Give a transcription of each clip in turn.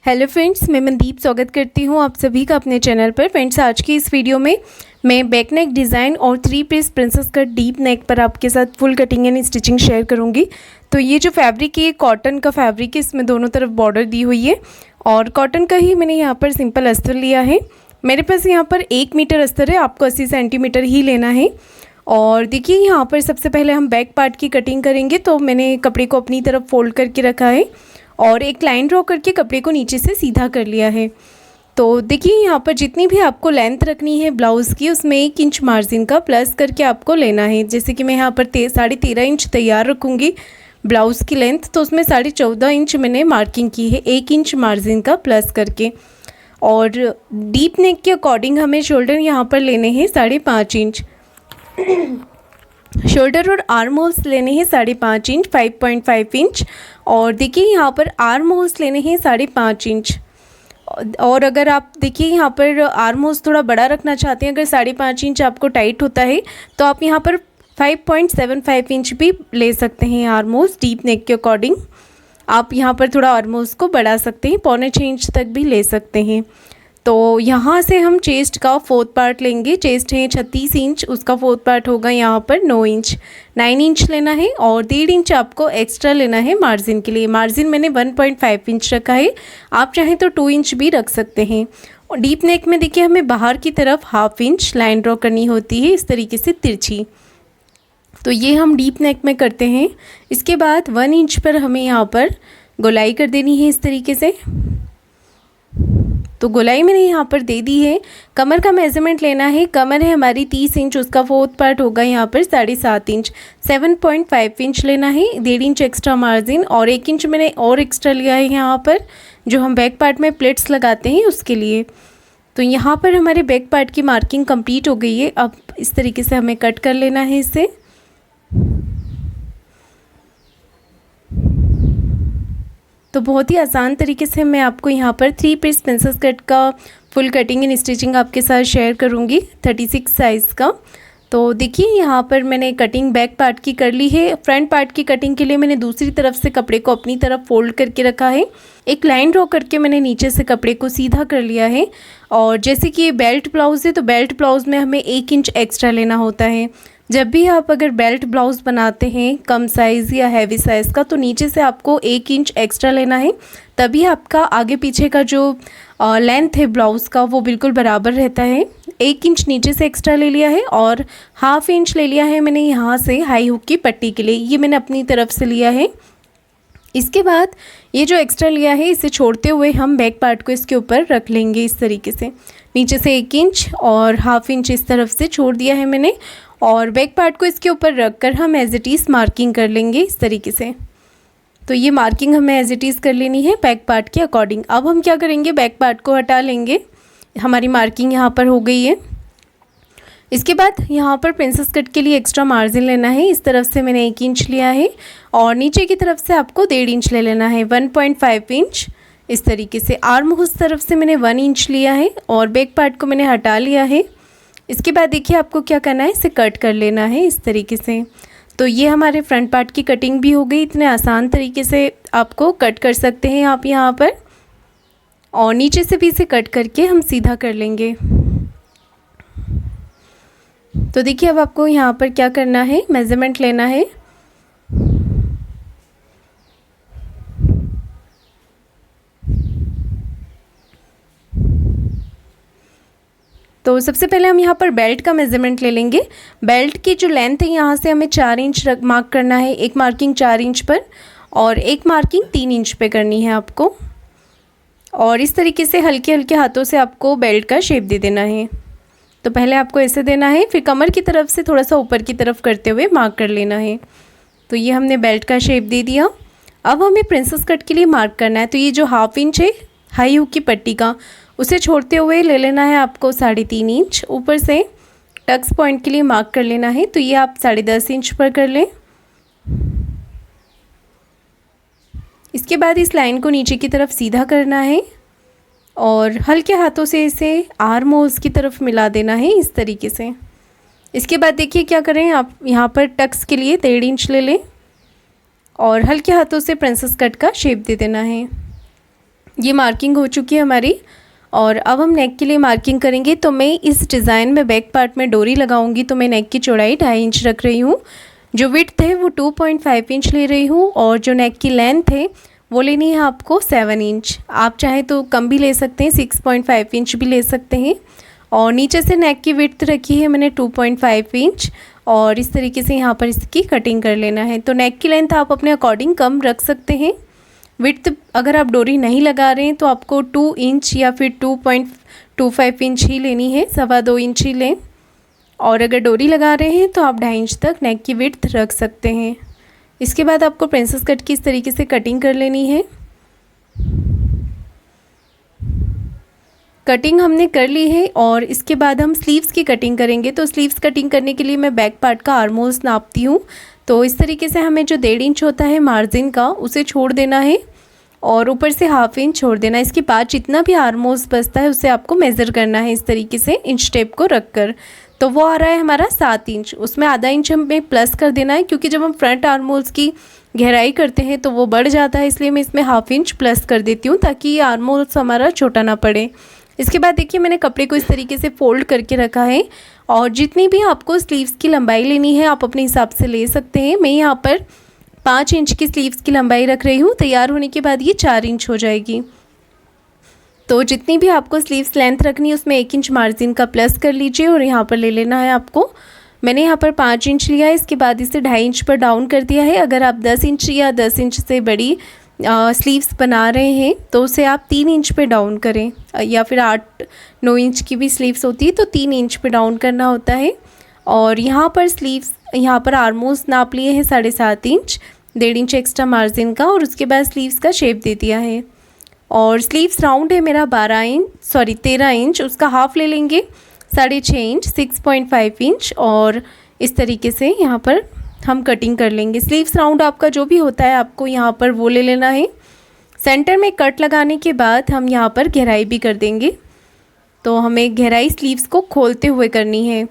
Hello friends, मैं मनदीप स्वागत करती हूँ आप सभी का अपने चैनल पर। फ्रेंड्स, आज की इस वीडियो में मैं बैक नेक डिज़ाइन और 3 piece princess cut deep neck पर आपके साथ full cutting and stitching share करूँगी। तो ये जो फैब्रिक है, कॉटन का फैब्रिक है, इसमें दोनों तरफ बॉर्डर दी हुई है और कॉटन का ही मैंने यहाँ पर सिंपल अस्तर लिया है। मेरे पास यहाँ पर 1 मीटर अस्तर है, आपको 80 सेंटीमीटर ही लेना है। और देखिए, यहाँ पर सबसे पहले हम बैक पार्ट की कटिंग करेंगे। तो मैंने कपड़े को अपनी तरफ फोल्ड करके रखा है और एक लाइन ड्रॉ करके कपड़े को नीचे से सीधा कर लिया है। तो देखिए, यहाँ पर जितनी भी आपको लेंथ रखनी है ब्लाउज़ की, उसमें 1 इंच मार्जिन का प्लस करके आपको लेना है। जैसे कि मैं यहाँ पर 13.5 इंच तैयार रखूँगी ब्लाउज़ की लेंथ, तो उसमें 14.5 इंच मैंने मार्किंग की है 1 इंच मार्जिन का प्लस करके। और डीप नेक के अकॉर्डिंग हमें शोल्डर यहाँ पर लेने हैं 5.5 इंच। शोल्डर और आर्म होल्स लेने हैं 5.5 इंच, 5.5 इंच। और देखिए, यहाँ पर आर्म होल्स लेने हैं 5.5 इंच। और अगर आप देखिए, यहाँ पर आर्म होल्स थोड़ा बड़ा रखना चाहते हैं, अगर 5.5 इंच आपको टाइट होता है तो आप यहाँ पर 5.75 इंच भी ले सकते हैं आर्म होल्स। डीप नेक के अकॉर्डिंग आप यहाँ पर थोड़ा आर्म होल्स को बढ़ा सकते हैं, 0.25 इंच तक भी ले सकते हैं। तो यहाँ से हम चेस्ट का 4th पार्ट लेंगे। चेस्ट है 36 इंच, उसका 4th पार्ट होगा यहाँ पर 9 इंच। 9 इंच लेना है और 1.5 इंच आपको एक्स्ट्रा लेना है मार्जिन के लिए। मार्जिन मैंने 1.5 इंच रखा है, आप चाहें तो 2 इंच भी रख सकते हैं। और डीप नेक में देखिए, हमें बाहर की तरफ 1/2 इंच लाइन ड्रॉ करनी होती है, इस तरीके से तिरछी। तो ये हम डीप नेक में करते हैं। इसके बाद 1 इंच पर हमें यहाँ पर गोलाई कर देनी है इस तरीके से। तो गोलाई मैंने यहाँ पर दे दी है। कमर का मेज़रमेंट लेना है। कमर है हमारी 30 इंच, उसका 4th पार्ट होगा यहाँ पर 7.5 इंच। 7.5 इंच लेना है, 1.5 इंच एक्स्ट्रा मार्जिन और 1 इंच मैंने और एक्स्ट्रा लिया है यहाँ पर, जो हम बैक पार्ट में प्लेट्स लगाते हैं उसके लिए। तो यहाँ पर हमारे बैक पार्ट की मार्किंग कंप्लीट हो गई है। अब इस तरीके से हमें कट कर लेना है इसे। तो बहुत ही आसान तरीके से मैं आपको यहाँ पर 3 पीस प्रिंसेस कट का फुल कटिंग एंड स्टिचिंग आपके साथ शेयर करूँगी 36 साइज़ का। तो देखिए, यहाँ पर मैंने कटिंग बैक पार्ट की कर ली है। फ्रंट पार्ट की कटिंग के लिए मैंने दूसरी तरफ से कपड़े को अपनी तरफ फोल्ड करके रखा है। एक लाइन ड्रॉ करके मैंने नीचे से कपड़े को सीधा कर लिया है। और जैसे कि ये बेल्ट ब्लाउज़ है, तो बेल्ट ब्लाउज़ में हमें 1 इंच एक्स्ट्रा लेना होता है। जब भी आप अगर बेल्ट ब्लाउज़ बनाते हैं कम साइज़ या हैवी साइज़ का, तो नीचे से आपको 1 इंच एक्स्ट्रा लेना है, तभी आपका आगे पीछे का जो लेंथ है ब्लाउज़ का वो बिल्कुल बराबर रहता है। 1 इंच नीचे से एक्स्ट्रा ले लिया है और 1/2 इंच ले लिया है मैंने यहाँ से हाई हुक की पट्टी के लिए, ये मैंने अपनी तरफ से लिया है। इसके बाद ये जो एक्स्ट्रा लिया है, इसे छोड़ते हुए हम बैक पार्ट को इसके ऊपर रख लेंगे इस तरीके से। नीचे से 1 इंच और 1/2 इंच इस तरफ से छोड़ दिया है मैंने, और बैक पार्ट को इसके ऊपर रख कर हम एज इट इज़ मार्किंग कर लेंगे इस तरीके से। तो ये मार्किंग हमें एज इट इज़ कर लेनी है बैक पार्ट के अकॉर्डिंग। अब हम क्या करेंगे, बैक पार्ट को हटा लेंगे। हमारी मार्किंग यहाँ पर हो गई है। इसके बाद यहाँ पर प्रिंसेस कट के लिए एक्स्ट्रा मार्जिन लेना है। इस तरफ से मैंने 1 इंच लिया है और नीचे की तरफ से आपको 1.5 इंच ले लेना है, 1.5 इंच इस तरीके से। आर्म उस तरफ से मैंने 1 इंच लिया है और बैक पार्ट को मैंने हटा लिया है। इसके बाद देखिए, आपको क्या करना है, इसे कट कर लेना है इस तरीके से। तो ये हमारे फ्रंट पार्ट की कटिंग भी हो गई। इतने आसान तरीके से आपको कट कर सकते हैं आप यहाँ पर, और नीचे से भी इसे कट करके हम सीधा कर लेंगे। तो देखिए, अब आपको यहाँ पर क्या करना है, मेज़रमेंट लेना है। तो सबसे पहले हम यहाँ पर बेल्ट का मेज़रमेंट ले लेंगे। बेल्ट की जो लेंथ है, यहाँ से हमें 4 इंच मार्क करना है। एक मार्किंग 4 इंच पर और एक मार्किंग 3 इंच पे करनी है आपको। और इस तरीके से हल्के हल्के हाथों से आपको बेल्ट का शेप दे देना है। तो पहले आपको ऐसे देना है, फिर कमर की तरफ से थोड़ा सा ऊपर की तरफ करते हुए मार्क कर लेना है। तो ये हमने बेल्ट का शेप दे दिया। अब हमें प्रिंसेस कट के लिए मार्क करना है। तो ये जो 1/2 इंच है हाई हुक की पट्टी का, उसे छोड़ते हुए ले लेना है आपको 3.5 इंच। ऊपर से टक्स पॉइंट के लिए मार्क कर लेना है। तो ये आप 10.5 इंच पर कर लें। इसके बाद इस लाइन को नीचे की तरफ सीधा करना है और हल्के हाथों से इसे आर्म होल्स की तरफ मिला देना है इस तरीके से। इसके बाद देखिए क्या करें, आप यहाँ पर टक्स के लिए 1.5 इंच ले लें और हल्के हाथों से प्रिंसेस कट का शेप दे देना है। ये मार्किंग हो चुकी है हमारी। और अब हम नेक के लिए मार्किंग करेंगे। तो मैं इस डिज़ाइन में बैक पार्ट में डोरी लगाऊंगी, तो मैं नेक की चौड़ाई 2.5 इंच रख रही हूँ। जो विड्थ है वो 2.5 इंच ले रही हूँ, और जो नेक की लेंथ है वो लेनी है आपको 7 इंच। आप चाहे तो कम भी ले सकते हैं, 6.5 इंच भी ले सकते हैं। और नीचे से नेक की विड्थ रखी है मैंने 2.5 इंच, और इस तरीके से यहाँ पर इसकी कटिंग कर लेना है। तो नेक की लेंथ आप अपने अकॉर्डिंग कम रख सकते हैं। विड्थ अगर आप डोरी नहीं लगा रहे हैं तो आपको 2 इंच या फिर 2.25 इंच ही लेनी है, 2.25 इंच ही लें। और अगर डोरी लगा रहे हैं तो आप 2.5 इंच तक नेक की विड्थ रख सकते हैं। इसके बाद आपको प्रिंसेस कट की इस तरीके से कटिंग कर लेनी है। कटिंग हमने कर ली है, और इसके बाद हम स्लीव्स की कटिंग करेंगे। तो स्लीव्स कटिंग करने के लिए मैं बैक पार्ट का आर्म होल्स नापती हूँ। तो इस तरीके से हमें जो 1.5 इंच होता है मार्जिन का, उसे छोड़ देना है, और ऊपर से 1/2 इंच छोड़ देना है। इसके बाद जितना भी आर्म होल्स बचता है उसे आपको मेज़र करना है इस तरीके से इंच टेप को रख कर। तो वो आ रहा है हमारा 7 इंच। उसमें आधा इंच हमें प्लस कर देना है, क्योंकि जब हम फ्रंट आर्म होल्स की गहराई करते हैं तो वो बढ़ जाता है, इसलिए मैं इसमें 1/2 इंच प्लस कर देती हूँ ताकि ये आर्म होल्स हमारा छोटा ना पड़े। इसके बाद देखिए मैंने कपड़े को इस तरीके से फोल्ड करके रखा है, और जितनी भी आपको स्लीव्स की लंबाई लेनी है आप अपने हिसाब से ले सकते हैं। मैं यहाँ पर 5 इंच की स्लीव्स की लंबाई रख रही हूँ। तैयार होने के बाद ये 4 इंच हो जाएगी। तो जितनी भी आपको स्लीव्स लेंथ रखनी है उसमें 1 इंच मार्जिन का प्लस कर लीजिए, और यहाँ पर ले लेना है आपको। मैंने यहाँ पर 5 इंच लिया है, इसके बाद इसे 2.5 इंच पर डाउन कर दिया है। अगर आप 10 इंच या 10 इंच से बड़ी स्लीव्स बना रहे हैं तो उसे आप 3 इंच पे डाउन करें, या फिर 8-9 इंच की भी स्लीव्स होती है तो 3 इंच पे डाउन करना होता है। और यहाँ पर स्लीव्स, यहाँ पर आर्म होल्स नाप लिए हैं 7.5 इंच, 1.5 इंच एक्स्ट्रा मार्जिन का, और उसके बाद स्लीव्स का शेप दे दिया है। और स्लीव्स राउंड है मेरा 13 इंच, उसका हाफ ले लेंगे 6.5 इंच, 6.5 इंच, और इस तरीके से यहाँ पर हम कटिंग कर लेंगे। स्लीव्स राउंड आपका जो भी होता है आपको यहाँ पर वो ले लेना है। सेंटर में कट लगाने के बाद हम यहाँ पर गहराई भी कर देंगे। तो हमें गहराई स्लीव्स को खोलते हुए करनी है।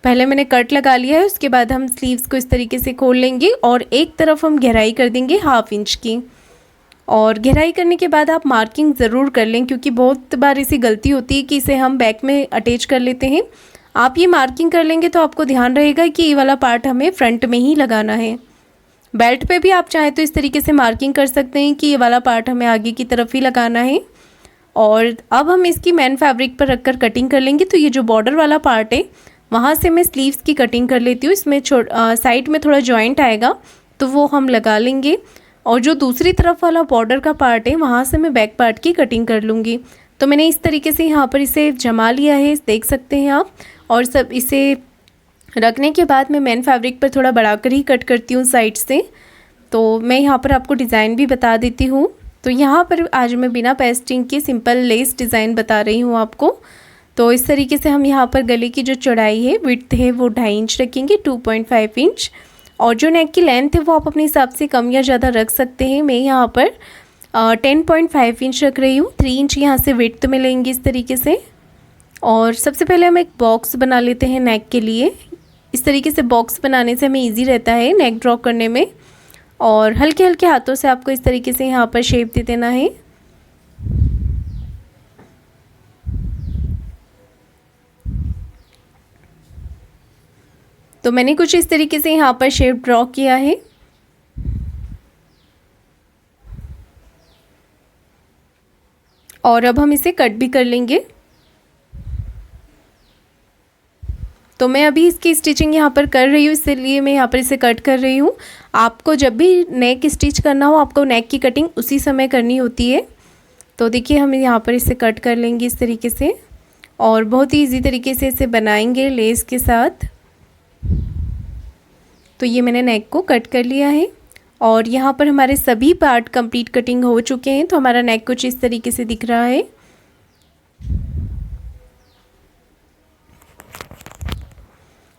पहले मैंने कट लगा लिया है, उसके बाद हम स्लीव्स को इस तरीके से खोल लेंगे, और एक तरफ हम गहराई कर देंगे 1/2 इंच की। और गहराई करने के बाद आप मार्किंग ज़रूर कर लें, क्योंकि बहुत बार ऐसी गलती होती है कि इसे हम बैक में अटैच कर लेते हैं। आप ये मार्किंग कर लेंगे तो आपको ध्यान रहेगा कि ये वाला पार्ट हमें फ्रंट में ही लगाना है। बेल्ट पे भी आप चाहें तो इस तरीके से मार्किंग कर सकते हैं कि ये वाला पार्ट हमें आगे की तरफ ही लगाना है। और अब हम इसकी मेन फैब्रिक पर रखकर कटिंग कर लेंगे। तो ये जो बॉर्डर वाला पार्ट है वहाँ से मैं स्लीव्स की कटिंग कर लेती हूँ। इसमें साइड में थोड़ा जॉइंट आएगा तो वो हम लगा लेंगे, और जो दूसरी तरफ वाला बॉर्डर का पार्ट है वहाँ से मैं बैक पार्ट की कटिंग कर लूँगी। तो मैंने इस तरीके से यहाँ पर इसे जमा लिया है, देख सकते हैं आप। और सब इसे रखने के बाद मैं मेन फैब्रिक पर थोड़ा बढ़ाकर ही कट करती हूँ साइड से। तो मैं यहाँ पर आपको डिज़ाइन भी बता देती हूँ। तो यहाँ पर आज मैं बिना पेस्टिंग के सिंपल लेस डिज़ाइन बता रही हूँ आपको। तो इस तरीके से हम यहाँ पर गले की जो चौड़ाई है, विड्थ है, वो 2.5 इंच रखेंगे, 2.5 इंच। और जो नेक की लेंथ है वो आप अपने हिसाब से कम या ज़्यादा रख सकते हैं। मैं यहाँ पर 10.5 इंच रख रही हूँ। 3 इंच यहाँ से विड्थ में लेंगे इस तरीके से। और सबसे पहले हम एक बॉक्स बना लेते हैं नेक के लिए। इस तरीके से बॉक्स बनाने से हमें इजी रहता है नेक ड्रॉ करने में। और हल्के हल्के हाथों से आपको इस तरीके से यहाँ पर शेप दे देना है। तो मैंने कुछ इस तरीके से यहाँ पर शेप ड्रॉ किया है। और अब हम इसे कट भी कर लेंगे। तो मैं अभी इसकी स्टिचिंग यहाँ पर कर रही हूँ, इसलिए मैं यहाँ पर इसे कट कर रही हूँ। आपको जब भी नेक स्टिच करना हो आपको नेक की कटिंग उसी समय करनी होती है। तो देखिए हम यहाँ पर इसे कट कर लेंगे इस तरीके से, और बहुत ही इजी तरीके से इसे बनाएंगे लेस के साथ। तो ये मैंने नेक को कट कर लिया है, और यहाँ पर हमारे सभी पार्ट कंप्लीट कटिंग हो चुके हैं। तो हमारा नेक कुछ इस तरीके से दिख रहा है।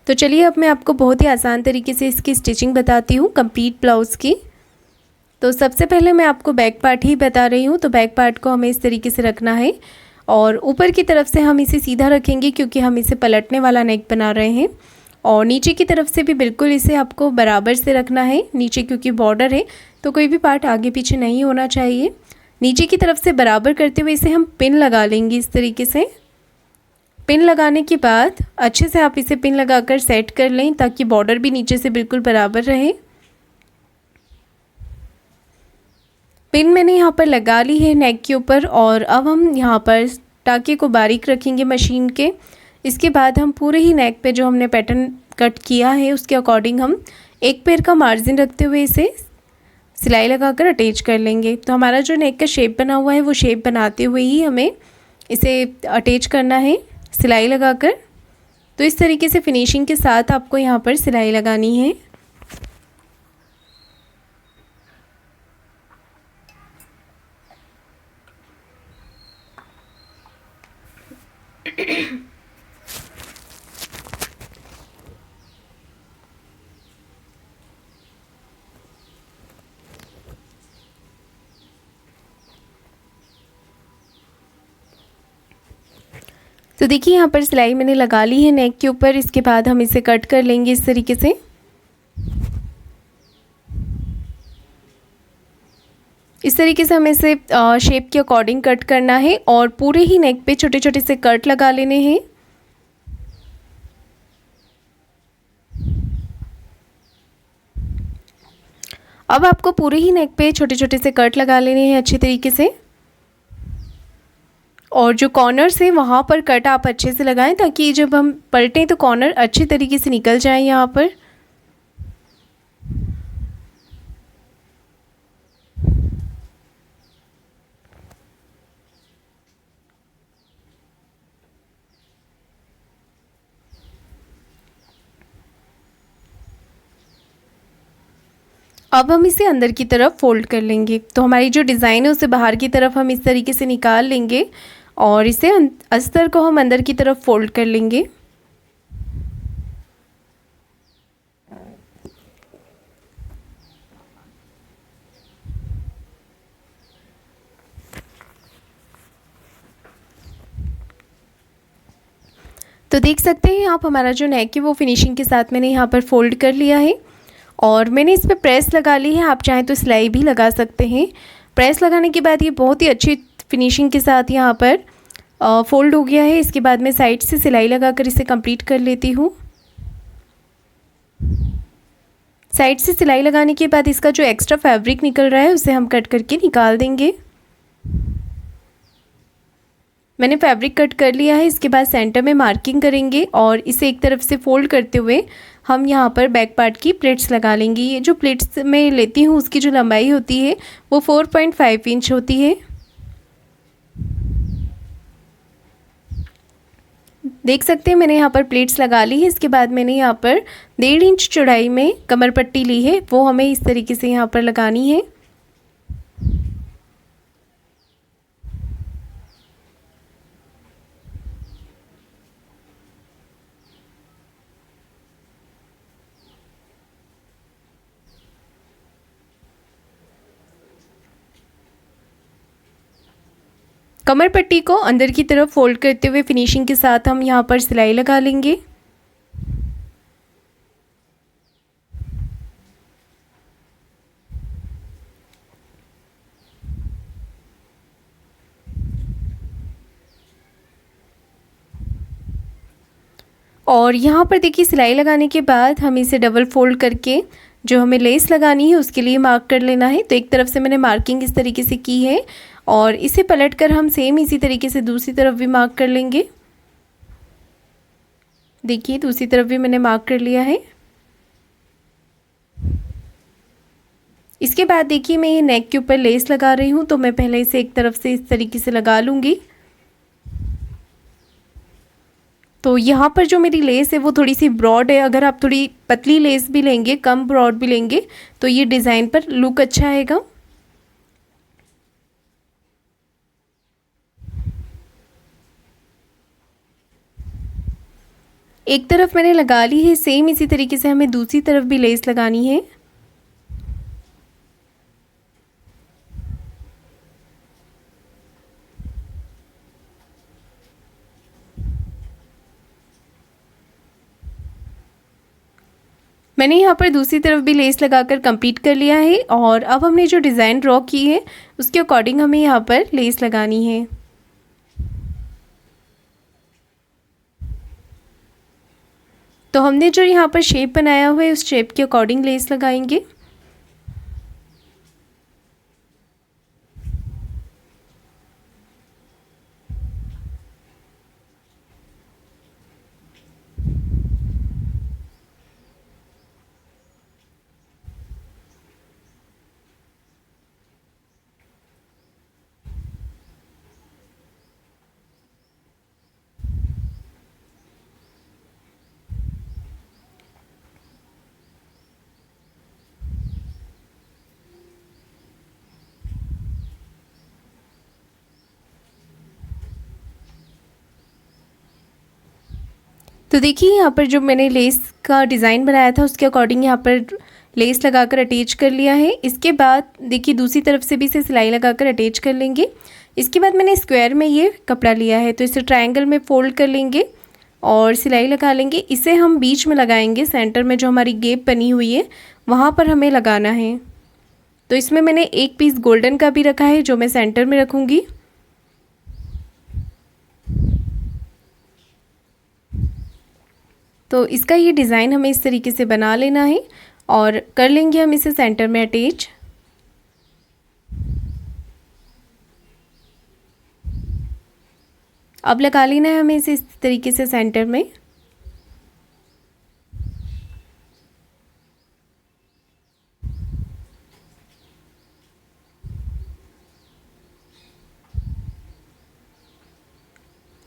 तो चलिए अब मैं आपको बहुत ही आसान तरीके से इसकी स्टिचिंग बताती हूँ कंप्लीट ब्लाउज़ की। तो सबसे पहले मैं आपको बैक पार्ट ही बता रही हूँ। तो बैक पार्ट को हमें इस तरीके से रखना है, और ऊपर की तरफ से हम इसे सीधा रखेंगे क्योंकि हम इसे पलटने वाला नेक बना रहे हैं। और नीचे की तरफ से भी बिल्कुल इसे आपको बराबर से रखना है नीचे, क्योंकि बॉर्डर है तो कोई भी पार्ट आगे पीछे नहीं होना चाहिए। नीचे की तरफ से बराबर करते हुए इसे हम पिन लगा लेंगे इस तरीके से। पिन लगाने के बाद अच्छे से आप इसे पिन लगाकर सेट कर लें ताकि बॉर्डर भी नीचे से बिल्कुल बराबर रहे। पिन मैंने यहाँ पर लगा ली है नेक के ऊपर और अब हम यहाँ पर टाके को बारीक रखेंगे मशीन के। इसके बाद हम पूरे ही नेक पे जो हमने पैटर्न कट किया है उसके अकॉर्डिंग हम एक पैर का मार्जिन रखते हुए इसे सिलाई लगाकर अटैच कर लेंगे। तो हमारा जो नेक का शेप बना हुआ है वो शेप बनाते हुए ही हमें इसे अटैच करना है सिलाई लगाकर। तो इस तरीके से फिनिशिंग के साथ आपको यहाँ पर सिलाई लगानी है। तो देखिए यहाँ पर सिलाई मैंने लगा ली है नेक के ऊपर। इसके बाद हम इसे कट कर लेंगे इस तरीके से। इस तरीके से हमें इसे शेप के अकॉर्डिंग कट करना है और पूरे ही नेक पे छोटे छोटे से कट लगा लेने हैं। अब आपको पूरे ही नेक पे छोटे छोटे से कट लगा लेने हैं अच्छे तरीके से। और जो कॉर्नर्स है वहाँ पर कट आप अच्छे से लगाएं ताकि जब हम पलटें तो कॉर्नर अच्छे तरीके से निकल जाएं यहाँ पर। अब हम इसे अंदर की तरफ फोल्ड कर लेंगे। तो हमारी जो डिज़ाइन है उसे बाहर की तरफ हम इस तरीके से निकाल लेंगे और इसे अस्तर को हम अंदर की तरफ फोल्ड कर लेंगे। तो देख सकते हैं आप हमारा जो नेक है वो फिनिशिंग के साथ मैंने यहाँ पर फोल्ड कर लिया है और मैंने इस पर प्रेस लगा ली है। आप चाहें तो सिलाई भी लगा सकते हैं। प्रेस लगाने के बाद ये बहुत ही अच्छी फिनिशिंग के साथ यहाँ पर फोल्ड हो गया है। इसके बाद मैं साइड से सिलाई लगाकर इसे कंप्लीट कर लेती हूँ। साइड से सिलाई लगाने के बाद इसका जो एक्स्ट्रा फैब्रिक निकल रहा है उसे हम कट करके निकाल देंगे। मैंने फैब्रिक कट कर लिया है। इसके बाद सेंटर में मार्किंग करेंगे और इसे एक तरफ से फोल्ड करते हुए हम यहाँ पर बैक पार्ट की प्लेट्स लगा लेंगे। ये जो प्लेट्स मैं लेती हूँ उसकी जो लंबाई होती है वो 4.5 इंच होती है। देख सकते हैं मैंने यहाँ पर प्लेट्स लगा ली है। इसके बाद मैंने यहाँ पर 1.5 इंच चौड़ाई में कमर पट्टी ली है, वो हमें इस तरीके से यहाँ पर लगानी है। कमर पट्टी को अंदर की तरफ फोल्ड करते हुए फिनिशिंग के साथ हम यहाँ पर सिलाई लगा लेंगे। और यहाँ पर देखिए सिलाई लगाने के बाद हम इसे डबल फोल्ड करके जो हमें लेस लगानी है उसके लिए मार्क कर लेना है। तो एक तरफ से मैंने मार्किंग इस तरीके से की है और इसे पलटकर हम सेम इसी तरीके से दूसरी तरफ भी मार्क कर लेंगे। देखिए दूसरी तरफ भी मैंने मार्क कर लिया है। इसके बाद देखिए मैं ये नेक के ऊपर लेस लगा रही हूँ, तो मैं पहले इसे एक तरफ से इस तरीके से लगा लूँगी। तो यहाँ पर जो मेरी लेस है वो थोड़ी सी ब्रॉड है। अगर आप थोड़ी पतली लेस भी लेंगे, कम ब्रॉड भी लेंगे, तो ये डिज़ाइन पर लुक अच्छा आएगा। एक तरफ मैंने लगा ली है, सेम इसी तरीके से हमें दूसरी तरफ भी लेस लगानी है। मैंने यहाँ पर दूसरी तरफ भी लेस लगाकर कंप्लीट कर लिया है और अब हमने जो डिज़ाइन ड्रॉ की है उसके अकॉर्डिंग हमें यहाँ पर लेस लगानी है। तो हमने जो यहाँ पर शेप बनाया हुआ है उस शेप के अकॉर्डिंग लेस लगाएंगे। तो देखिए यहाँ पर जो मैंने लेस का डिज़ाइन बनाया था उसके अकॉर्डिंग यहाँ पर लेस लगाकर अटैच कर लिया है। इसके बाद देखिए दूसरी तरफ से भी इसे सिलाई लगाकर अटैच कर लेंगे। इसके बाद मैंने स्क्वायर में ये कपड़ा लिया है तो इसे ट्रायंगल में फोल्ड कर लेंगे और सिलाई लगा लेंगे। इसे हम बीच में लगाएंगे, सेंटर में जो हमारी गैप बनी हुई है वहाँ पर हमें लगाना है। तो इसमें मैंने एक पीस गोल्डन का भी रखा है जो मैं सेंटर में रखूँगी। तो इसका ये डिज़ाइन हमें इस तरीके से बना लेना है और कर लेंगे हम इसे सेंटर में अटैच। अब लगा लेना है हमें इसे इस तरीके से सेंटर में।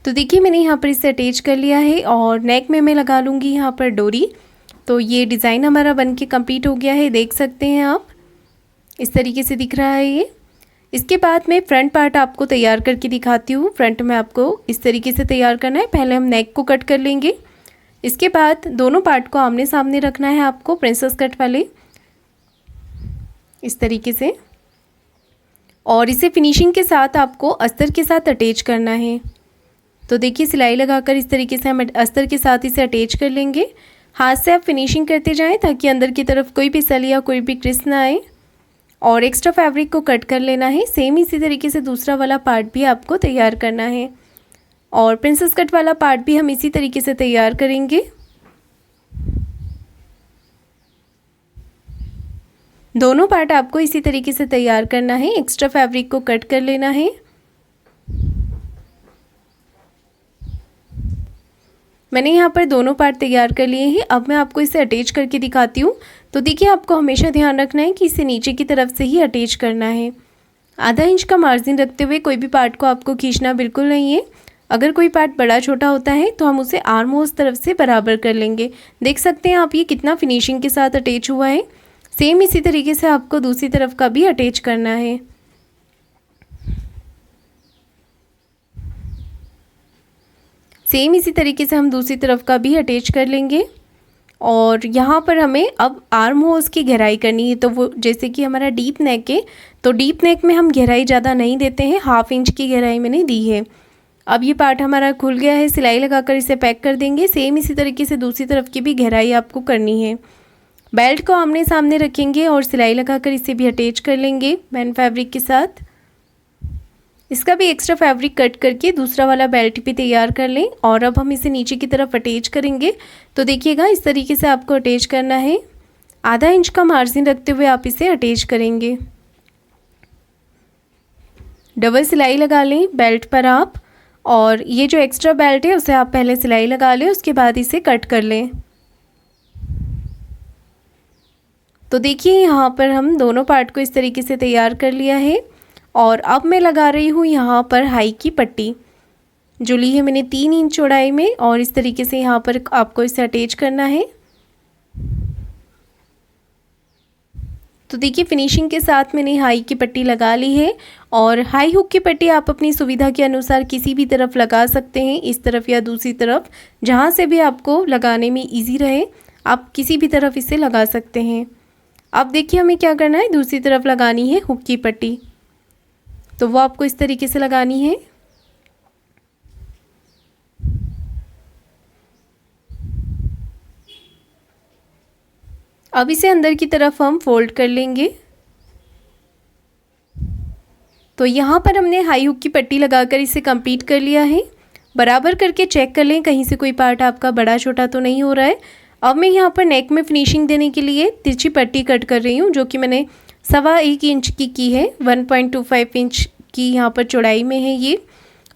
तो देखिए मैंने यहाँ पर इसे अटैच कर लिया है और नेक में मैं लगा लूँगी यहाँ पर डोरी। तो ये डिज़ाइन हमारा बनके कंप्लीट हो गया है, देख सकते हैं आप, इस तरीके से दिख रहा है ये। इसके बाद मैं फ्रंट पार्ट आपको तैयार करके दिखाती हूँ। फ्रंट में आपको इस तरीके से तैयार करना है। पहले हम नेक को कट कर लेंगे, इसके बाद दोनों पार्ट को आमने सामने रखना है आपको, प्रिंसेस कट वाले, इस तरीके से। और इसे फिनिशिंग के साथ आपको अस्तर के साथ अटैच करना है। तो देखिए सिलाई लगाकर इस तरीके से हम अस्तर के साथ इसे अटैच कर लेंगे। हाथ से आप फिनिशिंग करते जाएं ताकि अंदर की तरफ कोई भी सल या कोई भी क्रिस ना आए। और एक्स्ट्रा फैब्रिक को कट कर लेना है। सेम इसी तरीके से दूसरा वाला पार्ट भी आपको तैयार करना है और प्रिंसेस कट वाला पार्ट भी हम इसी तरीके से तैयार करेंगे। दोनों पार्ट आपको इसी तरीके से तैयार करना है। एक्स्ट्रा फैब्रिक को कट कर लेना है। मैंने यहाँ पर दोनों पार्ट तैयार कर लिए हैं। अब मैं आपको इसे अटैच करके दिखाती हूँ। तो देखिए आपको हमेशा ध्यान रखना है कि इसे नीचे की तरफ से ही अटैच करना है। आधा इंच का मार्जिन रखते हुए कोई भी पार्ट को आपको खींचना बिल्कुल नहीं है। अगर कोई पार्ट बड़ा छोटा होता है तो हम उसे आर्म होल्स तरफ से बराबर कर लेंगे। देख सकते हैं आप ये कितना फिनिशिंग के साथ अटैच हुआ है। सेम इसी तरीके से आपको दूसरी तरफ का भी अटैच करना है। सेम इसी तरीके से हम दूसरी तरफ का भी अटैच कर लेंगे। और यहाँ पर हमें अब आर्म होल्स की गहराई करनी है। तो वो जैसे कि हमारा डीप नेक है तो डीप नेक में हम गहराई ज़्यादा नहीं देते हैं, 1/2 इंच की गहराई मैंने दी है। अब ये पार्ट हमारा खुल गया है, सिलाई लगाकर इसे पैक कर देंगे। सेम इसी तरीके से दूसरी तरफ की भी गहराई आपको करनी है। बेल्ट को आमने सामने रखेंगे और सिलाई लगाकर इसे भी अटैच कर लेंगे मैन फैब्रिक के साथ। इसका भी एक्स्ट्रा फैब्रिक कट करके दूसरा वाला बेल्ट भी तैयार कर लें। और अब हम इसे नीचे की तरफ अटैच करेंगे। तो देखिएगा इस तरीके से आपको अटैच करना है। आधा इंच का मार्जिन रखते हुए आप इसे अटैच करेंगे। डबल सिलाई लगा लें बेल्ट पर आप, और ये जो एक्स्ट्रा बेल्ट है उसे आप पहले सिलाई लगा लें, उसके बाद इसे कट कर लें। तो देखिए यहाँ पर हम दोनों पार्ट को इस तरीके से तैयार कर लिया है। और अब मैं लगा रही हूँ यहाँ पर हाई की पट्टी, जो ली है मैंने 3 इंच चौड़ाई में, और इस तरीके से यहाँ पर आपको इसे अटैच करना है। तो देखिए फिनिशिंग के साथ मैंने हाई की पट्टी लगा ली है। और हाई हुक की पट्टी आप अपनी सुविधा के अनुसार किसी भी तरफ लगा सकते हैं, इस तरफ या दूसरी तरफ, जहाँ से भी आपको लगाने में ईजी रहे आप किसी भी तरफ इसे लगा सकते हैं। अब देखिए हमें क्या करना है, दूसरी तरफ लगानी है हुक की पट्टी। तो वो आपको इस तरीके से लगानी है। अब इसे अंदर की तरफ हम फोल्ड कर लेंगे। तो यहाँ पर हमने हाई हुक की पट्टी लगाकर इसे कंप्लीट कर लिया है। बराबर करके चेक कर लें कहीं से कोई पार्ट आपका बड़ा छोटा तो नहीं हो रहा है। अब मैं यहाँ पर नेक में फिनिशिंग देने के लिए तिरछी पट्टी कट कर रही हूँ, जो कि मैंने 1.25 इंच की है। 1.25 इंच की यहाँ पर चौड़ाई में है ये,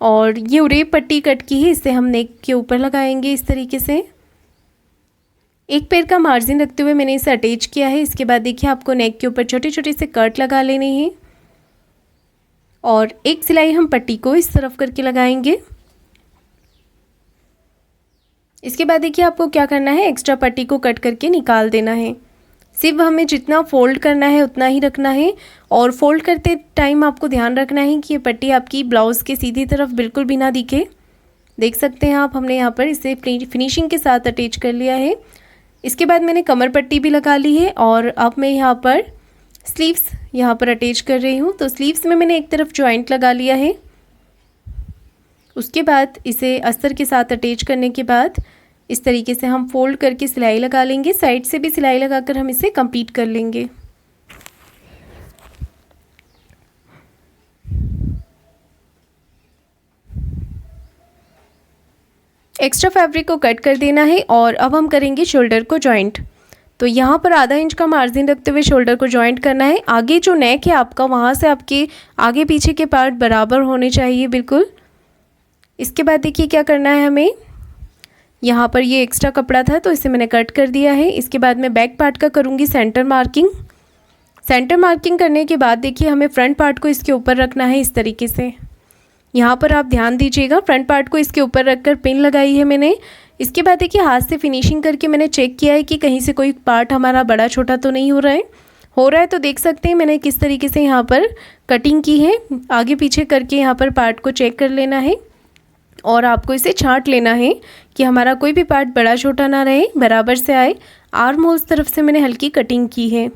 और ये उरे पट्टी कट की है। इसे हम नेक के ऊपर लगाएंगे इस तरीके से। एक पैर का मार्जिन रखते हुए मैंने इसे अटैच किया है। इसके बाद देखिए आपको नेक के ऊपर छोटे छोटे से कट लगा लेने हैं, और एक सिलाई हम पट्टी को इस तरफ करके लगाएंगे। इसके बाद देखिए आपको क्या करना है, एक्स्ट्रा पट्टी को कट करके निकाल देना है। सिर्फ हमें जितना फोल्ड करना है उतना ही रखना है, और फोल्ड करते टाइम आपको ध्यान रखना है कि ये पट्टी आपकी ब्लाउज़ के सीधी तरफ बिल्कुल भी ना दिखे। देख सकते हैं आप, हमने यहाँ पर इसे फिनिशिंग के साथ अटैच कर लिया है। इसके बाद मैंने कमर पट्टी भी लगा ली है, और अब मैं यहाँ पर स्लीव्स यहाँ पर अटैच कर रही हूँ। तो स्लीव्स में मैंने एक तरफ जॉइंट लगा लिया है। उसके बाद इसे अस्तर के साथ अटैच करने के बाद इस तरीके से हम फोल्ड करके सिलाई लगा लेंगे। साइड से भी सिलाई लगाकर हम इसे कंप्लीट कर लेंगे। एक्स्ट्रा फैब्रिक को कट कर देना है, और अब हम करेंगे शोल्डर को जॉइंट। तो यहाँ पर आधा इंच का मार्जिन रखते हुए शोल्डर को जॉइंट करना है। आगे जो नेक है आपका, वहाँ से आपके आगे पीछे के पार्ट बराबर होने चाहिए बिल्कुल। इसके बाद देखिए क्या करना है हमें, यहाँ पर ये एक्स्ट्रा कपड़ा था तो इसे मैंने कट कर दिया है। इसके बाद मैं बैक पार्ट का करूँगी सेंटर मार्किंग। सेंटर मार्किंग करने के बाद देखिए हमें फ्रंट पार्ट को इसके ऊपर रखना है इस तरीके से। यहाँ पर आप ध्यान दीजिएगा, फ्रंट पार्ट को इसके ऊपर रखकर पिन लगाई है मैंने। इसके बाद देखिए हाथ से फिनिशिंग करके मैंने चेक किया है कि कहीं से कोई पार्ट हमारा बड़ा छोटा तो नहीं हो रहा है। तो देख सकते हैं मैंने किस तरीके से यहाँ पर कटिंग की है। आगे पीछे करके यहाँ पर पार्ट को चेक कर लेना है, और आपको इसे छांट लेना है कि हमारा कोई भी पार्ट बड़ा छोटा ना रहे, बराबर से आए। आर्म होल्स तरफ से मैंने हल्की कटिंग की है।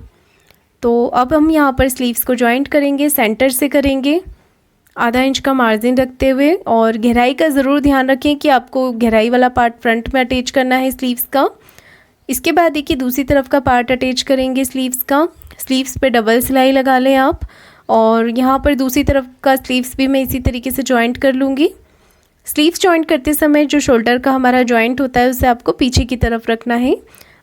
तो अब हम यहाँ पर स्लीव्स को जॉइंट करेंगे, सेंटर से करेंगे आधा इंच का मार्जिन रखते हुए, और गहराई का ज़रूर ध्यान रखें कि आपको गहराई वाला पार्ट फ्रंट में अटैच करना है स्लीव्स का। इसके बाद देखिए दूसरी तरफ का पार्ट अटैच करेंगे स्लीव्स का। स्लीव्स पे डबल सिलाई लगा लें आप, और यहाँ पर दूसरी तरफ का स्लीव्स भी मैं इसी तरीके से जॉइंट कर लूँगी। स्लीव्स जॉइंट करते समय जो शोल्डर का हमारा जॉइंट होता है उसे आपको पीछे की तरफ रखना है,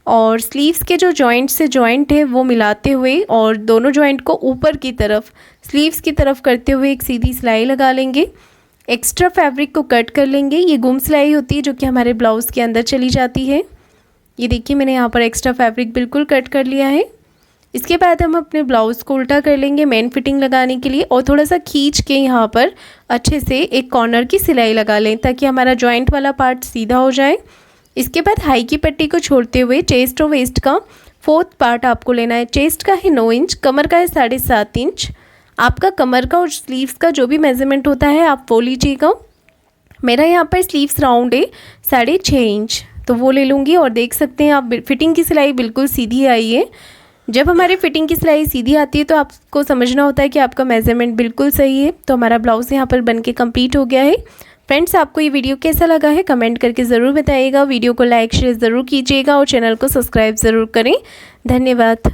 और स्लीव्स के जो जॉइंट से जॉइंट है वो मिलाते हुए और दोनों जॉइंट को ऊपर की तरफ स्लीव्स की तरफ करते हुए एक सीधी सिलाई लगा लेंगे। एक्स्ट्रा फैब्रिक को कट कर लेंगे। ये गुम सिलाई होती है जो कि हमारे ब्लाउज़ के अंदर चली जाती है। ये देखिए मैंने यहाँ पर एक्स्ट्रा फैब्रिक बिल्कुल कट कर लिया है। इसके बाद हम अपने ब्लाउज़ को उल्टा कर लेंगे मेन फिटिंग लगाने के लिए, और थोड़ा सा खींच के यहाँ पर अच्छे से एक कॉर्नर की सिलाई लगा लें ताकि हमारा जॉइंट वाला पार्ट सीधा हो जाए। इसके बाद हाई की पट्टी को छोड़ते हुए चेस्ट और वेस्ट का 4th पार्ट आपको लेना है। चेस्ट का है 9 इंच, कमर का है 7.5 इंच। आपका कमर का और स्लीव्स का जो भी मेजरमेंट होता है आप वो लीजिएगा। मेरा यहाँ पर स्लीव्स राउंड है 6.5 इंच, तो वो ले लूँगी। और देख सकते हैं आप फिटिंग की सिलाई बिल्कुल सीधी आई है। जब हमारी फिटिंग की सिलाई सीधी आती है तो आपको समझना होता है कि आपका मेजरमेंट बिल्कुल सही है। तो हमारा ब्लाउज़ यहाँ पर बनके कंप्लीट हो गया है। फ्रेंड्स, आपको ये वीडियो कैसा लगा है कमेंट करके ज़रूर बताइएगा। वीडियो को लाइक शेयर ज़रूर कीजिएगा और चैनल को सब्सक्राइब ज़रूर करें। धन्यवाद।